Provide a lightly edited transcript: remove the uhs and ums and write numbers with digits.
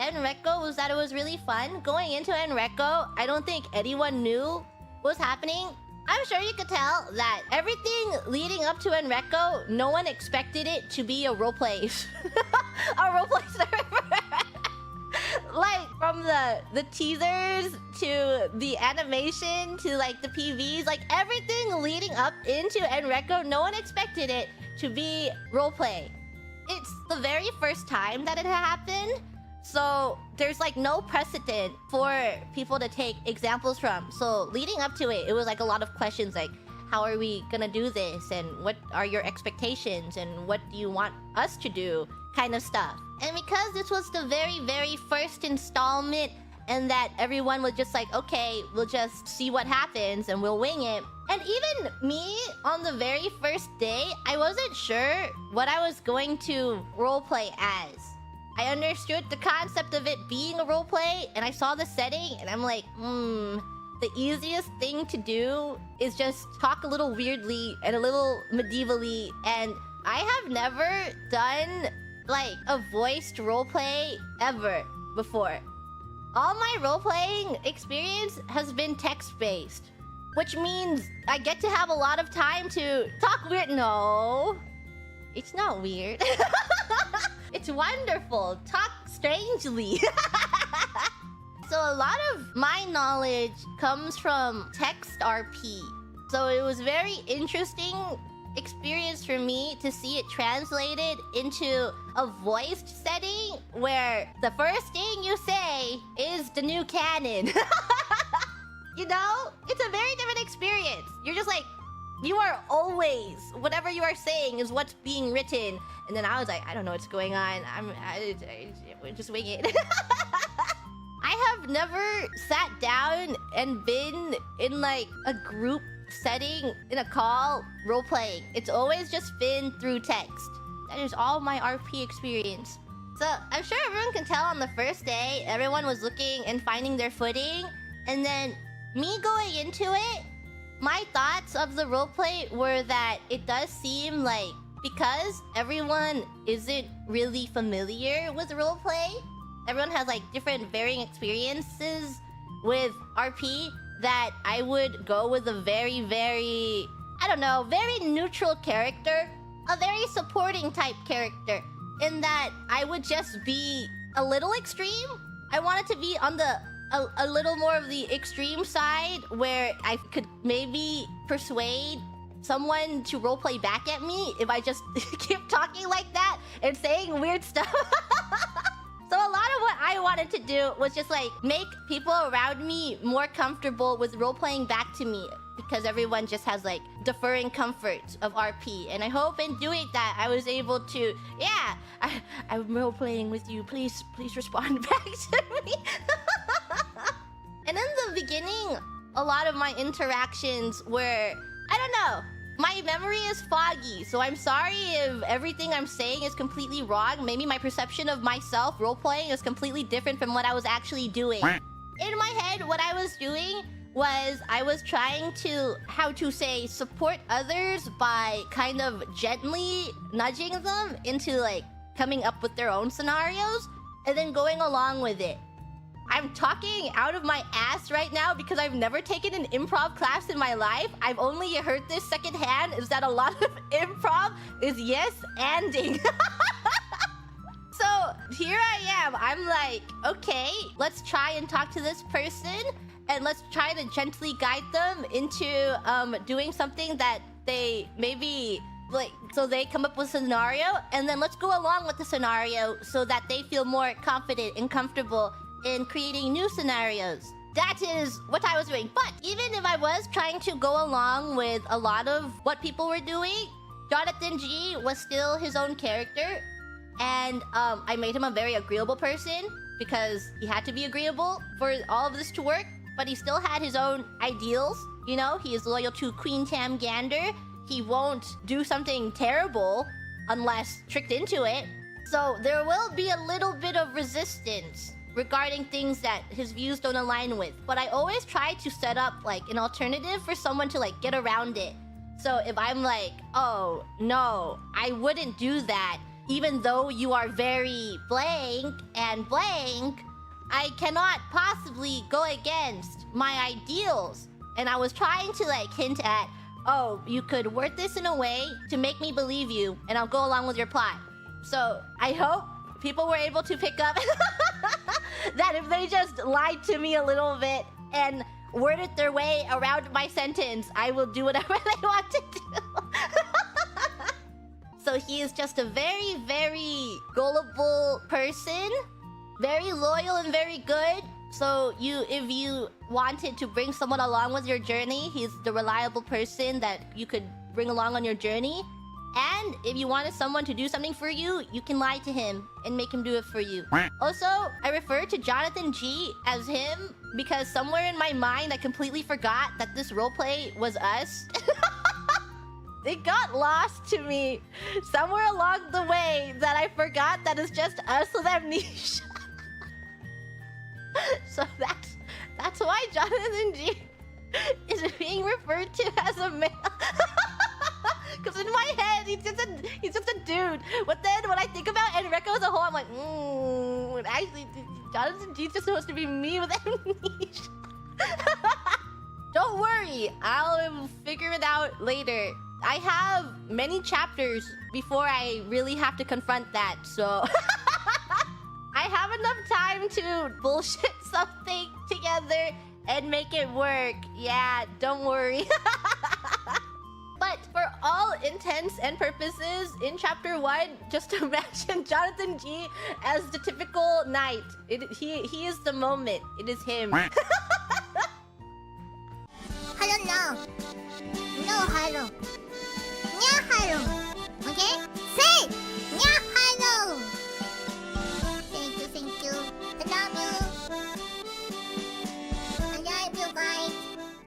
ENReco was that it was really fun. Going into ENReco, I don't think anyone knew what was happening. I'm sure you could tell that everything leading up to ENReco, no one expected it to be a roleplay. A roleplay server. Like, from the teasers to the animation to like the PVs, like everything leading up into ENReco, no one expected it to be roleplay. It's the very first time that it happened, so there's like no precedent for people to take examples from. So leading up to it, it was like a lot of questions like, how are we gonna do this? And what are your expectations? And what do you want us to do? Kind of stuff. And because this was the very, very first installment, and that everyone was just like, okay, we'll just see what happens and we'll wing it. And even me, on the very first day, I wasn't sure what I was going to roleplay as. I understood the concept of it being a roleplay, and I saw the setting, and I'm like, the easiest thing to do is just talk a little weirdly and a little medievally, and I have never done, like, a voiced roleplay ever before. All my roleplaying experience has been text-based, which means I get to have a lot of time to talk weird. No, it's not weird. It's wonderful. Talk strangely. So a lot of my knowledge comes from text RP. So it was very interesting experience for me to see it translated into a voiced setting where the first thing you say is the new canon. You know? It's a very different experience. You're just like, you are always, whatever you are saying is what's being written. And then I was like, I don't know what's going on. I just wing it. I have never sat down and been in like a group setting in a call role-playing. It's always just been through text. That is all my RP experience. So I'm sure everyone can tell on the first day, everyone was looking and finding their footing. And then me going into it, my thoughts of the roleplay were that it does seem like, because everyone isn't really familiar with roleplay, everyone has like different varying experiences with RP, that I would go with a very, very, I don't know, very neutral character. A very supporting type character. In that I would just be a little extreme. I wanted to be on the a little more of the extreme side, where I could maybe persuade someone to roleplay back at me if I just keep talking like that and saying weird stuff. So a lot of what I wanted to do was just like make people around me more comfortable with role-playing back to me, because everyone just has like deferring comfort of RP. And I hope in doing that I was able to, yeah, I'm role-playing with you, please respond back to me. And in the beginning, a lot of my interactions were, I don't know, my memory is foggy, so I'm sorry if everything I'm saying is completely wrong. Maybe my perception of myself role-playing is completely different from what I was actually doing. In my head, what I was doing was I was trying to, how to say, support others by kind of gently nudging them into like coming up with their own scenarios and then going along with it. I'm talking out of my ass right now because I've never taken an improv class in my life. I've only heard this secondhand, is that a lot of improv is yes-anding. So here I am. I'm like, okay, let's try and talk to this person and let's try to gently guide them into doing something that they maybe like, so they come up with a scenario, and then let's go along with the scenario so that they feel more confident and comfortable in creating new scenarios. That is what I was doing. But even if I was trying to go along with a lot of what people were doing, Jonathan G was still his own character. And I made him a very agreeable person because he had to be agreeable for all of this to work. But he still had his own ideals. You know, he is loyal to Queen Tam Gander. He won't do something terrible unless tricked into it. So there will be a little bit of resistance regarding things that his views don't align with. But I always try to set up like an alternative for someone to like get around it. So if I'm like, oh no, I wouldn't do that, even though you are very blank and blank, I cannot possibly go against my ideals. And I was trying to like hint at, oh, you could word this in a way to make me believe you, and I'll go along with your plot. So I hope people were able to pick up that if they just lied to me a little bit and worded their way around my sentence, I will do whatever they want to do. So he is just a very, very gullible person. Very loyal and very good. So if you wanted to bring someone along with your journey, he's the reliable person that you could bring along on your journey. And if you wanted someone to do something for you, you can lie to him and make him do it for you. Also, I refer to Jonathan G as him because somewhere in my mind I completely forgot that this roleplay was us. It got lost to me somewhere along the way that I forgot that it's just us with amnesia. So that's why Jonathan G is being referred to as a male. Because in my head, he's just a dude. But then when I think about ENReco as a whole, I'm like, actually, Jonathan G's just supposed to be me with amnesia. Don't worry, I'll figure it out later. I have many chapters before I really have to confront that, so... I have enough time to bullshit something together and make it work. Yeah, don't worry. But for all intents and purposes, in chapter 1, just imagine Jonathan G as the typical knight. He is the moment. It is him. Hello, no. No, hello. Yeah, hello. Okay? Say!